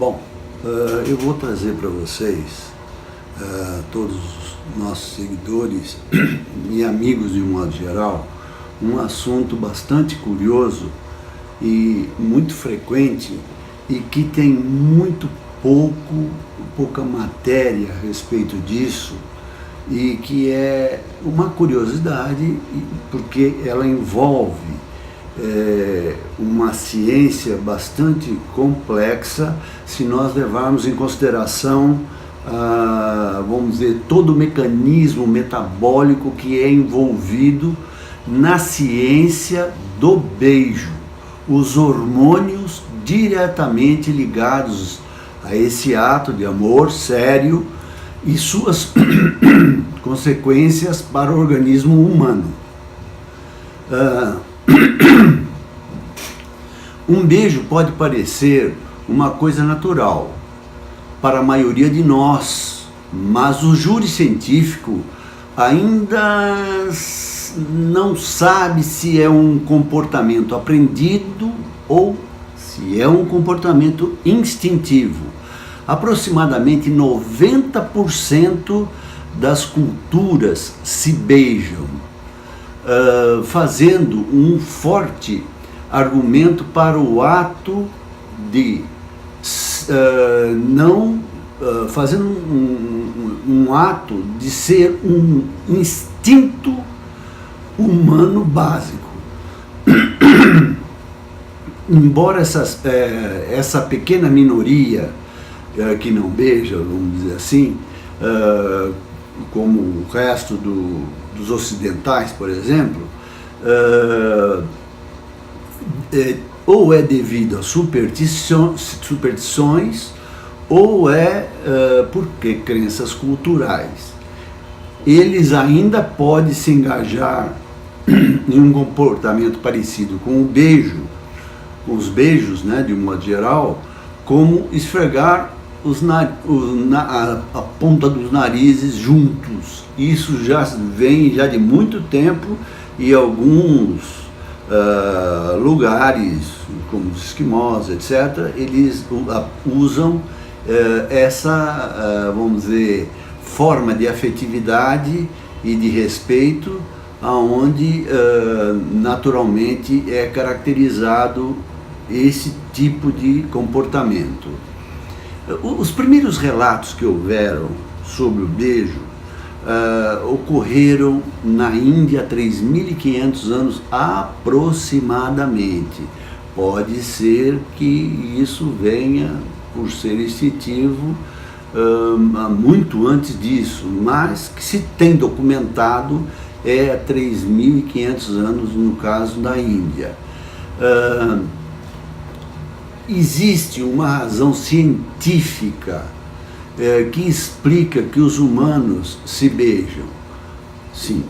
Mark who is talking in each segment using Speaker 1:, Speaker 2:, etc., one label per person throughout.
Speaker 1: Bom, eu vou trazer para vocês, todos os nossos seguidores e amigos de um modo geral, um assunto bastante curioso e muito frequente e que tem muito pouca matéria a respeito disso, e que é uma curiosidade porque ela envolve uma ciência bastante complexa se nós levarmos em consideração, vamos dizer, todo o mecanismo metabólico que é envolvido na ciência do beijo, os hormônios diretamente ligados a esse ato de amor sério e suas consequências para o organismo humano. Um beijo pode parecer uma coisa natural para a maioria de nós, mas o júri científico ainda não sabe se é um comportamento aprendido ou se é um comportamento instintivo. Aproximadamente 90% das culturas se beijam, fazendo um forte argumento para o ato de fazendo um ato de ser um instinto humano básico. Embora essa pequena minoria que não beija, vamos dizer assim, como o resto dos ocidentais, por exemplo, ou é devido a superstições ou porque crenças culturais. Eles ainda podem se engajar em um comportamento parecido com os beijos, né, de um modo geral, como esfregar a ponta dos narizes juntos. Isso já vem de muito tempo, e alguns lugares, como os esquimós, etc., eles usam essa, vamos dizer, forma de afetividade e de respeito, aonde naturalmente é caracterizado esse tipo de comportamento. Os primeiros relatos que houveram sobre o beijo ocorreram na Índia há 3.500 anos aproximadamente. Pode ser que isso venha, por ser instintivo, muito antes disso, mas que se tem documentado há 3.500 anos no caso da Índia. Existe uma razão científica que explica que os humanos se beijam. Sim,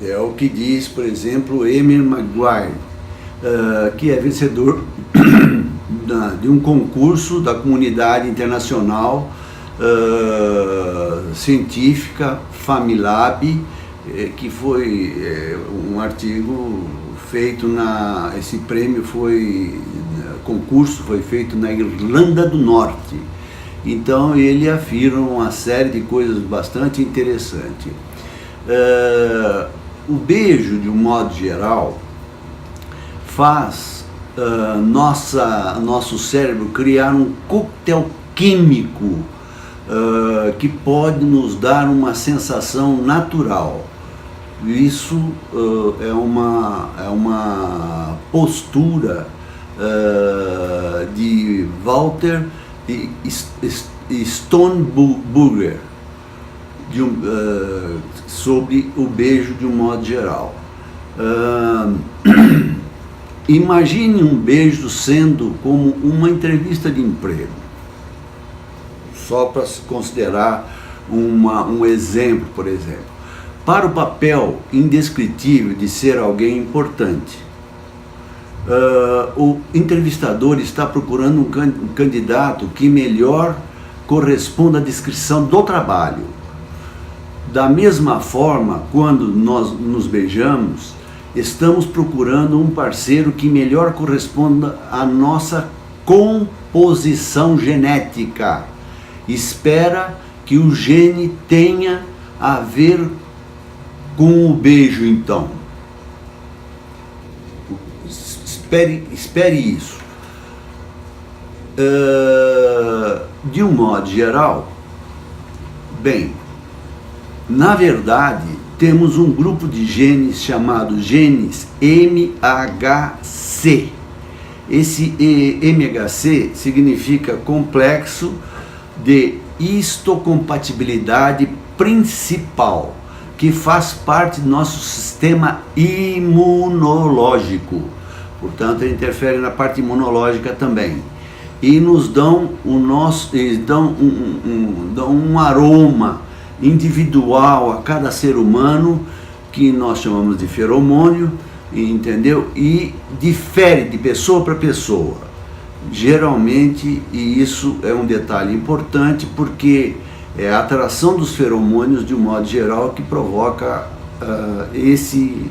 Speaker 1: é o que diz, por exemplo, Emer Maguire, que é vencedor de um concurso da comunidade internacional científica Familab, que foi um artigo feito esse prêmio concurso foi feito na Irlanda do Norte. Então ele afirma uma série de coisas bastante interessantes. O beijo, de um modo geral, faz nosso cérebro criar um coquetel químico que pode nos dar uma sensação natural. Isso é uma postura de Walter Stoneburger sobre o beijo de um modo geral. Imagine um beijo sendo como uma entrevista de emprego, só para se considerar um exemplo, por exemplo. Para o papel indescritível de ser alguém importante, o entrevistador está procurando um candidato que melhor corresponda à descrição do trabalho. Da mesma forma, quando nós nos beijamos, estamos procurando um parceiro que melhor corresponda à nossa competência predisposição genética. Espera que o gene tenha a ver com o beijo, então. Espere isso. De um modo geral, bem, na verdade, temos um grupo de genes chamado genes MHC. Esse MHC significa complexo de histocompatibilidade principal, que faz parte do nosso sistema imunológico. Portanto, ele interfere na parte imunológica também. E nos dão eles dão um aroma individual a cada ser humano, que nós chamamos de feromônio, entendeu? E difere de pessoa para pessoa. Geralmente, e isso é um detalhe importante, porque é a atração dos feromônios, de um modo geral, que provoca esse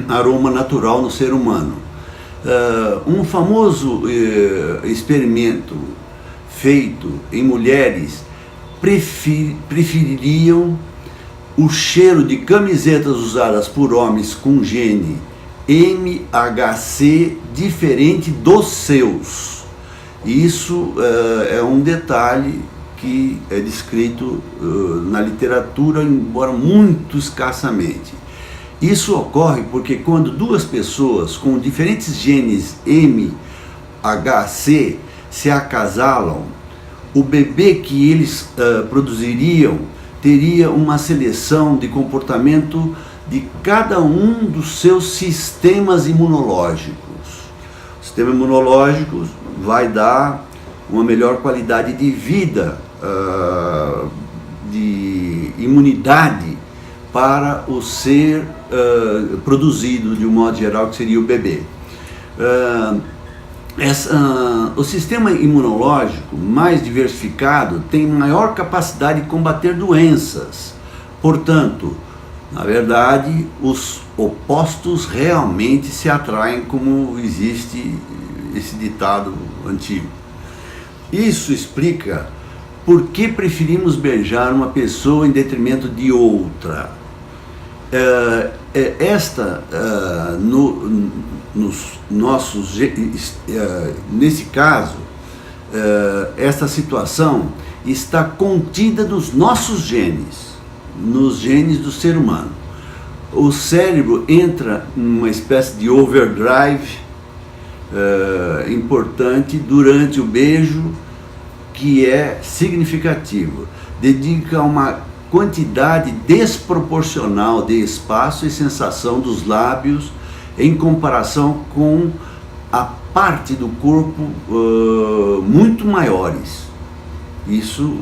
Speaker 1: aroma natural no ser humano. Um famoso experimento feito em mulheres prefeririam o cheiro de camisetas usadas por homens com gene MHC diferente dos seus. Isso é um detalhe que é descrito na literatura, embora muito escassamente. Isso ocorre porque quando duas pessoas com diferentes genes MHC se acasalam, o bebê que eles produziriam teria uma seleção de comportamento de cada um dos seus sistemas imunológicos. O sistema imunológico vai dar uma melhor qualidade de vida, de imunidade para o ser produzido, de um modo geral, que seria o bebê. O sistema imunológico mais diversificado tem maior capacidade de combater doenças. Portanto, na verdade, os opostos realmente se atraem, como existe esse ditado antigo. Isso explica por que preferimos beijar uma pessoa em detrimento de outra. Nesse caso, esta situação está contida nos nossos genes, nos genes do ser humano. O cérebro entra numa espécie de overdrive importante durante o beijo, que é significativo. Dedica uma quantidade desproporcional de espaço e sensação dos lábios em comparação com a parte do corpo muito maiores. Isso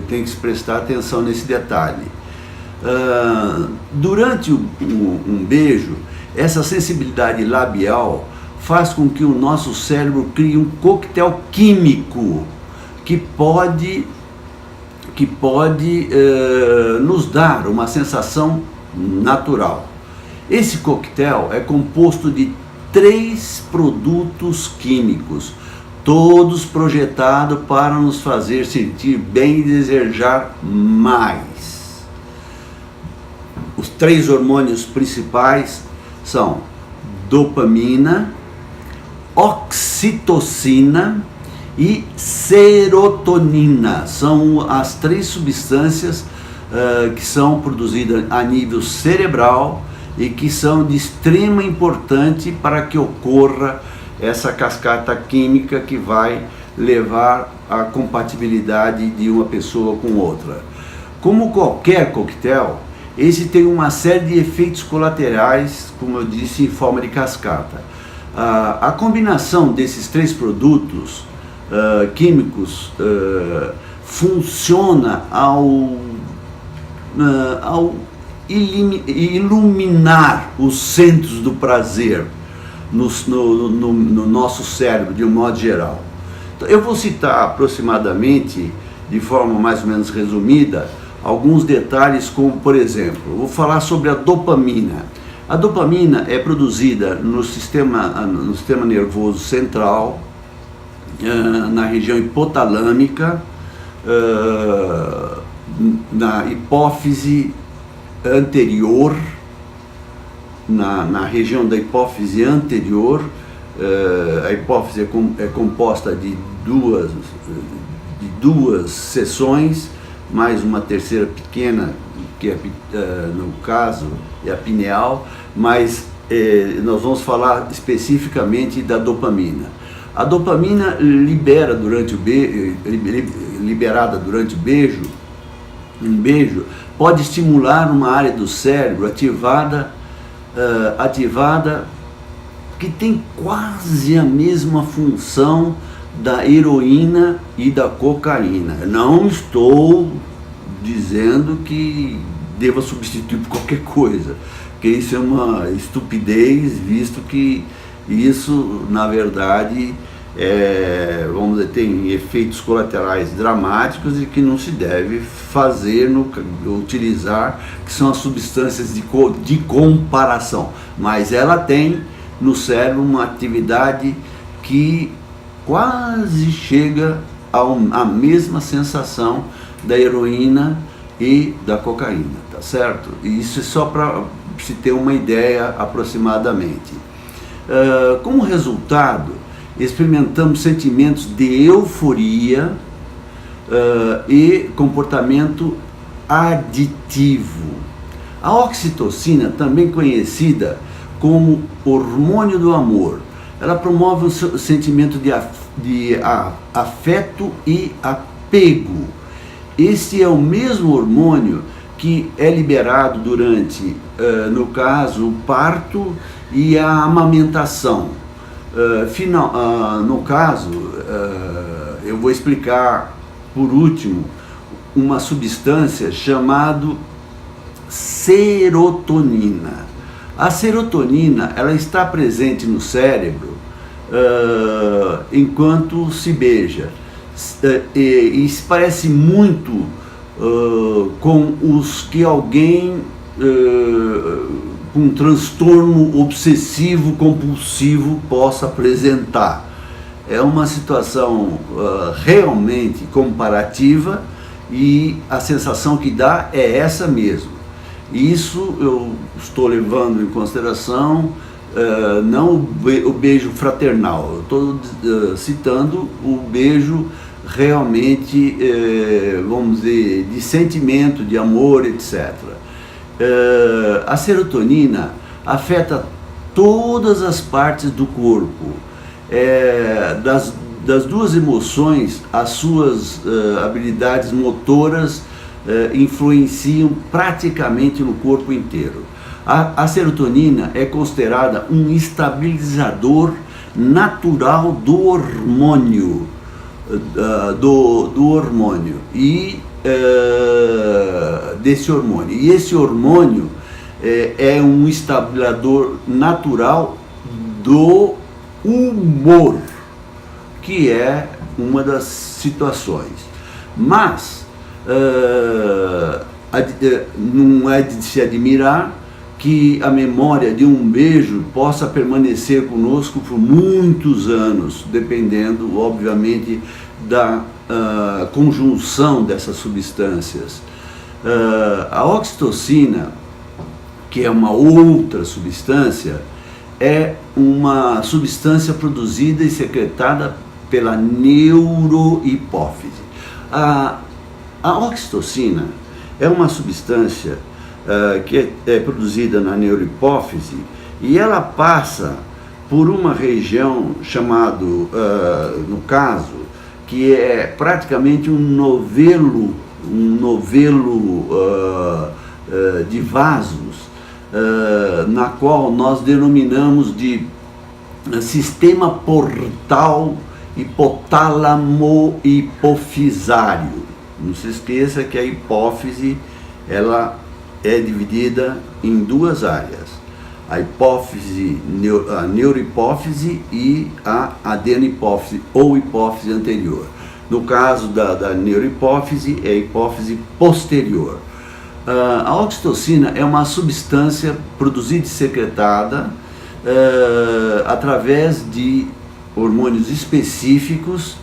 Speaker 1: tem que se prestar atenção nesse detalhe. Durante um beijo, essa sensibilidade labial faz com que o nosso cérebro crie um coquetel químico que pode nos dar uma sensação natural. Esse coquetel é composto de 3 produtos químicos, todos projetados para nos fazer sentir bem e desejar mais. Os 3 hormônios principais são dopamina, oxitocina e serotonina. São as 3 substâncias que são produzidas a nível cerebral e que são de extrema importância para que ocorra essa cascata química que vai levar à compatibilidade de uma pessoa com outra. Como qualquer coquetel, esse tem uma série de efeitos colaterais, como eu disse, em forma de cascata. A combinação desses 3 produtos químicos funciona ao iluminar os centros do prazer no nosso cérebro, de um modo geral. Então, eu vou citar aproximadamente, de forma mais ou menos resumida, alguns detalhes, como por exemplo, eu vou falar sobre a dopamina. A dopamina é produzida no sistema nervoso central, na região hipotalâmica, na hipófise anterior, na região da hipófise anterior. A hipófise é composta de duas seções, mais uma terceira pequena, que no caso é a pineal, mas nós vamos falar especificamente da dopamina. A dopamina liberada durante o beijo, pode estimular uma área do cérebro ativada que tem quase a mesma função da heroína e da cocaína. Não estou dizendo que deva substituir por qualquer coisa, porque isso é uma estupidez, visto que isso, na verdade, vamos dizer, tem efeitos colaterais dramáticos e que não se deve utilizar, que são as substâncias de comparação. Mas ela tem no cérebro uma atividade que quase chega à mesma sensação da heroína e da cocaína, tá certo? E isso é só para se ter uma ideia aproximadamente. Como resultado, experimentamos sentimentos de euforia e comportamento aditivo. A oxitocina, também conhecida como hormônio do amor, ela promove o sentimento de afeto e apego. Esse é o mesmo hormônio que é liberado durante, no caso, o parto e a amamentação. No caso, eu vou explicar por último uma substância chamada serotonina. A serotonina, ela está presente no cérebro enquanto se beija, e se parece muito com os que alguém com um transtorno obsessivo compulsivo possa apresentar. É uma situação realmente comparativa, e a sensação que dá é essa mesmo. Isso eu estou levando em consideração não o beijo fraternal, eu estou citando o beijo realmente, vamos dizer, de sentimento, de amor, etc. A serotonina afeta todas as partes do corpo. Das duas emoções, as suas habilidades motoras influenciam praticamente no corpo inteiro. A serotonina é considerada um estabilizador natural do hormônio, e desse hormônio. E esse hormônio é um estabilizador natural do humor, que é uma das situações. Mas não é de se admirar que a memória de um beijo possa permanecer conosco por muitos anos, dependendo, obviamente, da conjunção dessas substâncias. A oxitocina, que é uma outra substância, é uma substância produzida e secretada pela neurohipófise. A oxitocina é uma substância que é produzida na neurohipófise, e ela passa por uma região chamada, no caso, que é praticamente um novelo de vasos, na qual nós denominamos de sistema portal hipotálamo hipofisário. Não se esqueça que a hipófise, ela é dividida em duas áreas: a hipófise, a neurohipófise e a adenihipófise ou hipófise anterior. No caso da neurohipófise, é a hipófise posterior. A oxitocina é uma substância produzida e secretada através de hormônios específicos,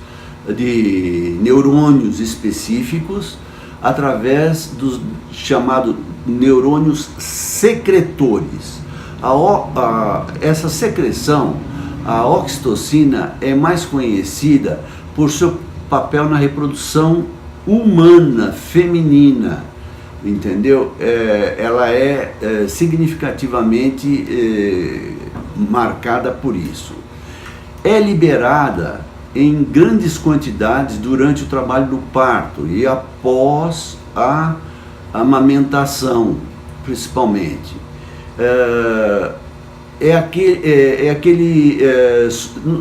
Speaker 1: de neurônios específicos, através dos chamados neurônios secretores. Essa secreção, a oxitocina, é mais conhecida por seu papel na reprodução humana, feminina, entendeu? Ela é significativamente marcada por isso. É liberada em grandes quantidades durante o trabalho do parto e após a amamentação, principalmente.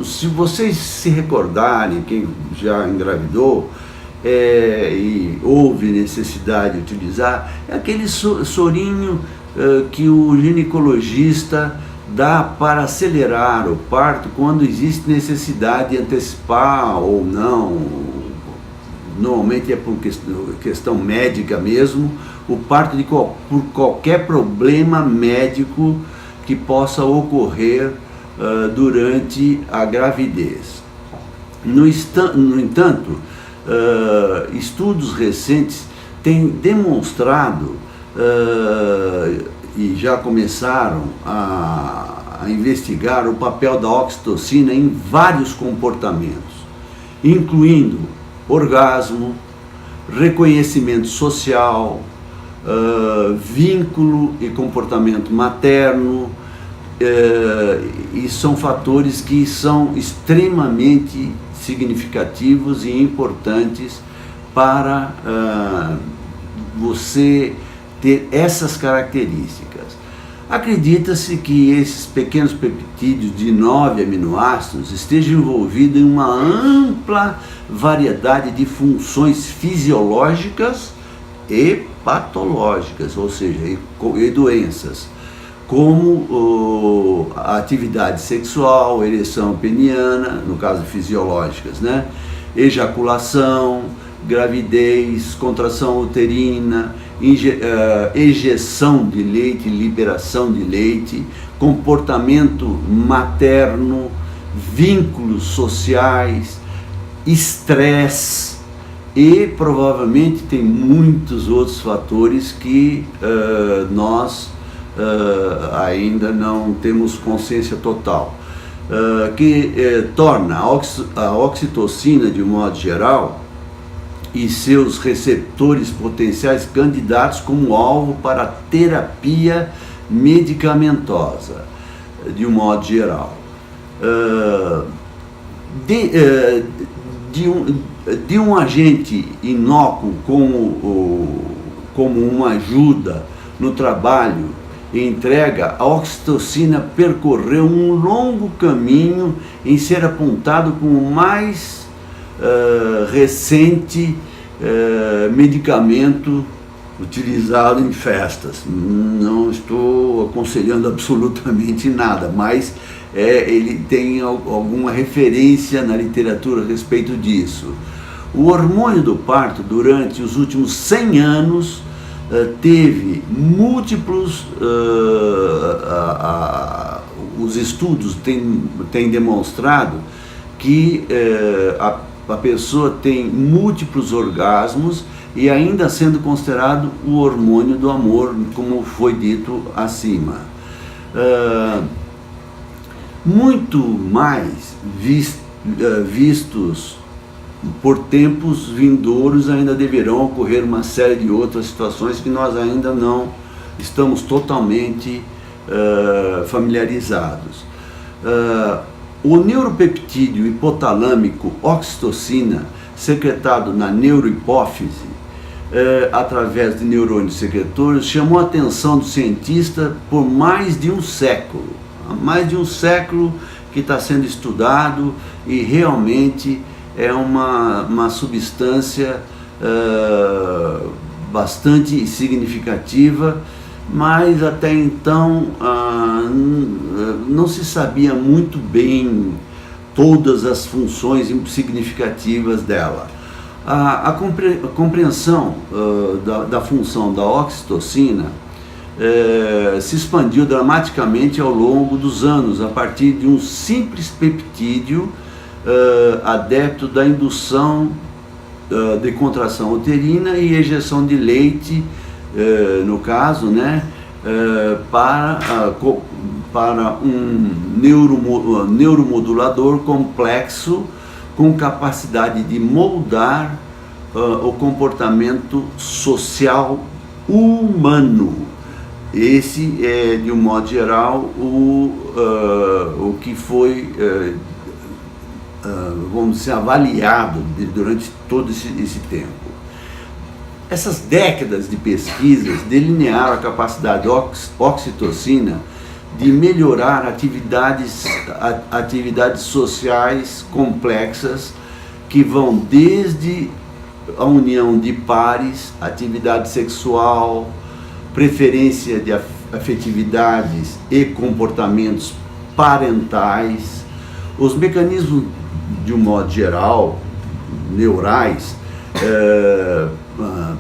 Speaker 1: Se vocês se recordarem, quem já engravidou e houve necessidade de utilizar, é aquele sorinho que o ginecologista dá para acelerar o parto quando existe necessidade de antecipar ou não. Normalmente é por questão médica mesmo, o parto por qualquer problema médico que possa ocorrer durante a gravidez. No entanto, estudos recentes têm demonstrado e já começaram a investigar o papel da oxitocina em vários comportamentos, incluindo orgasmo, reconhecimento social, vínculo e comportamento materno, e são fatores que são extremamente significativos e importantes para você ter essas características. Acredita-se que esses pequenos peptídeos de 9 aminoácidos estejam envolvidos em uma ampla variedade de funções fisiológicas e patológicas, ou seja, e doenças, como a atividade sexual, ereção peniana, no caso fisiológicas, né? Ejaculação, gravidez, contração uterina, ejeção de leite, liberação de leite, comportamento materno, vínculos sociais, estresse e provavelmente tem muitos outros fatores que nós ainda não temos consciência total, que torna a oxitocina, de um modo geral, e seus receptores potenciais candidatos como alvo para terapia medicamentosa, de um modo geral. De um agente inócuo como uma ajuda no trabalho e entrega, a oxitocina percorreu um longo caminho em ser apontado como o mais recente medicamento utilizado em festas. Não estou aconselhando absolutamente nada, mas ele tem alguma referência na literatura a respeito disso. O hormônio do parto, durante os últimos 100 anos, teve múltiplos, os estudos têm demonstrado que a pessoa tem múltiplos orgasmos e ainda sendo considerado o hormônio do amor, como foi dito acima. Muito mais vistos por tempos vindouros, ainda deverão ocorrer uma série de outras situações que nós ainda não estamos totalmente familiarizados. O neuropeptídeo hipotalâmico oxitocina, secretado na neurohipófise, através de neurônios secretores, chamou a atenção do cientista por mais de um século. Há mais de um século que está sendo estudado e realmente é uma substância bastante significativa, mas até então não se sabia muito bem todas as funções significativas dela. A compreensão da função da oxitocina se expandiu dramaticamente ao longo dos anos, a partir de um simples peptídeo adepto da indução de contração uterina e ejeção de leite, no caso, né, para um neuromodulador complexo com capacidade de moldar o comportamento social humano. Esse é, de um modo geral, o que foi, vamos dizer, avaliado durante todo esse tempo. Essas décadas de pesquisas delinearam a capacidade da oxitocina de melhorar atividades sociais complexas que vão desde a união de pares, atividade sexual, preferência de afetividades e comportamentos parentais. Os mecanismos, de um modo geral, neurais,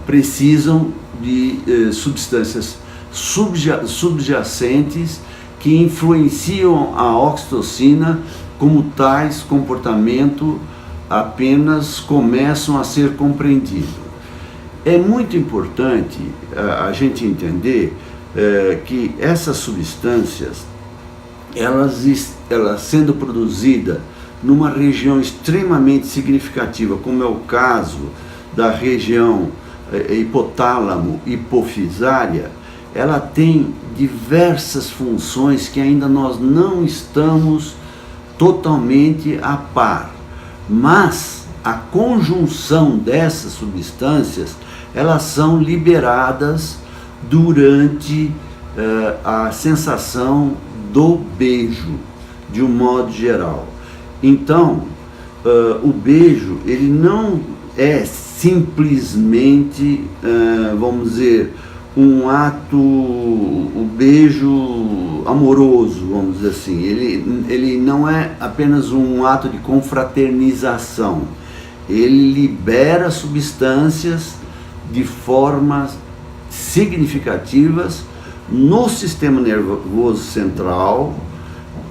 Speaker 1: precisam de substâncias subjacentes que influenciam a oxitocina, como tais comportamentos apenas começam a ser compreendidos. É muito importante a gente entender que essas substâncias, elas sendo produzidas numa região extremamente significativa, como é o caso da região hipotálamo-hipofisária, ela tem diversas funções que ainda nós não estamos totalmente a par, mas a conjunção dessas substâncias, elas são liberadas durante a sensação do beijo, de um modo geral. Então, o beijo, ele não é simplesmente, vamos dizer, um ato, um beijo amoroso, vamos dizer assim. Ele não é apenas um ato de confraternização. Ele libera substâncias de formas significativas no sistema nervoso central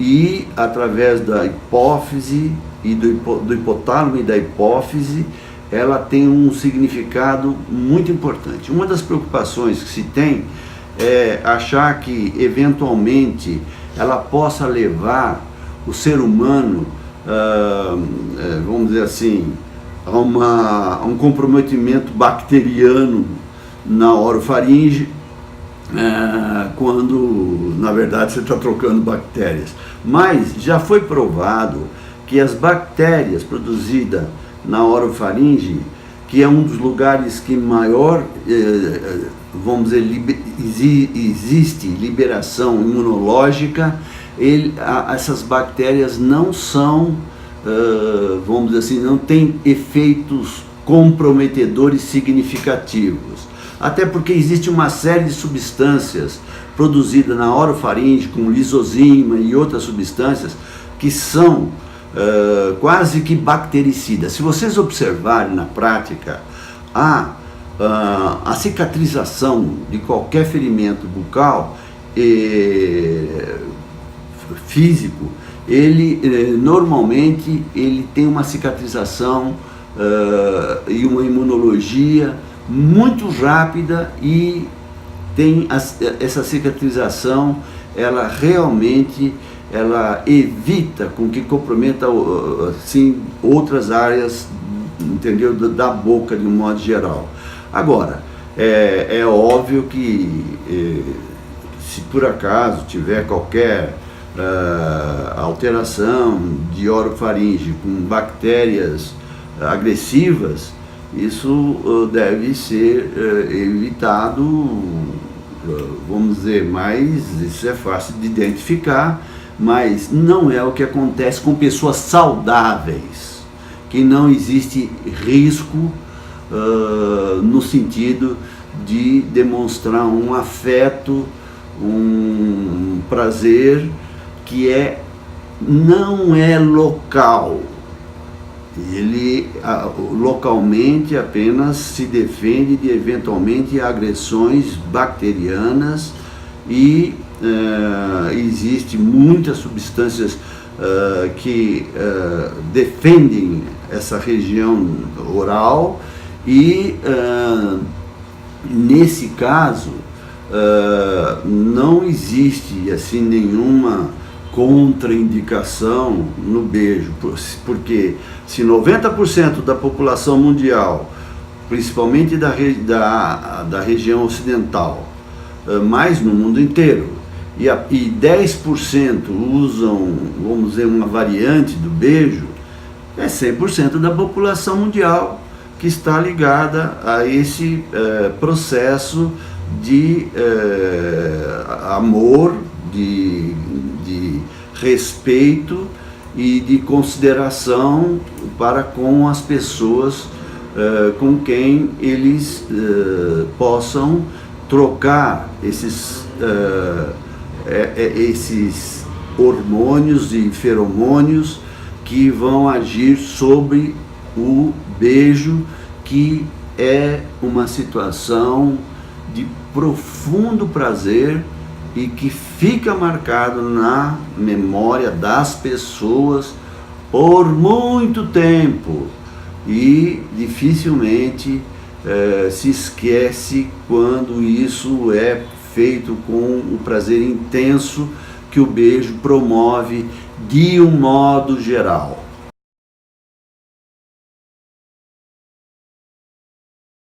Speaker 1: e através da hipófise e do hipotálamo e da hipófise. Ela tem um significado muito importante. Uma das preocupações que se tem é achar que, eventualmente, ela possa levar o ser humano, vamos dizer assim, a um comprometimento bacteriano na orofaringe, quando, na verdade, você está trocando bactérias. Mas já foi provado que as bactérias produzidas na orofaringe, que é um dos lugares que maior, vamos dizer, existe liberação imunológica, essas bactérias não são, vamos dizer assim, não têm efeitos comprometedores significativos. Até porque existe uma série de substâncias produzidas na orofaringe, como lisozima e outras substâncias, que são quase que bactericidas. Se vocês observarem na prática, a cicatrização de qualquer ferimento bucal físico, normalmente ele tem uma cicatrização e uma imunologia muito rápida, e tem essa cicatrização, ela realmente evita com que comprometa assim, outras áreas, entendeu, da boca, de um modo geral. Agora, é óbvio que se por acaso tiver qualquer alteração de orofaringe com bactérias agressivas, isso deve ser evitado, vamos dizer, mas isso é fácil de identificar. Mas não é o que acontece com pessoas saudáveis, que não existe risco no sentido de demonstrar um afeto, um prazer que não é local. Ele localmente apenas se defende de eventualmente agressões bacterianas e existe muitas substâncias que defendem essa região oral e nesse caso não existe assim nenhuma contraindicação no beijo, porque se 90% da população mundial, principalmente da região ocidental, mas no mundo inteiro, e 10% usam, vamos dizer, uma variante do beijo, é 100% da população mundial que está ligada a esse processo de amor, de respeito e de consideração para com as pessoas com quem eles possam trocar esses hormônios e feromônios que vão agir sobre o beijo, que é uma situação de profundo prazer e que fica marcado na memória das pessoas por muito tempo e dificilmente se esquece quando isso é feito com o prazer intenso que o beijo promove de um modo geral.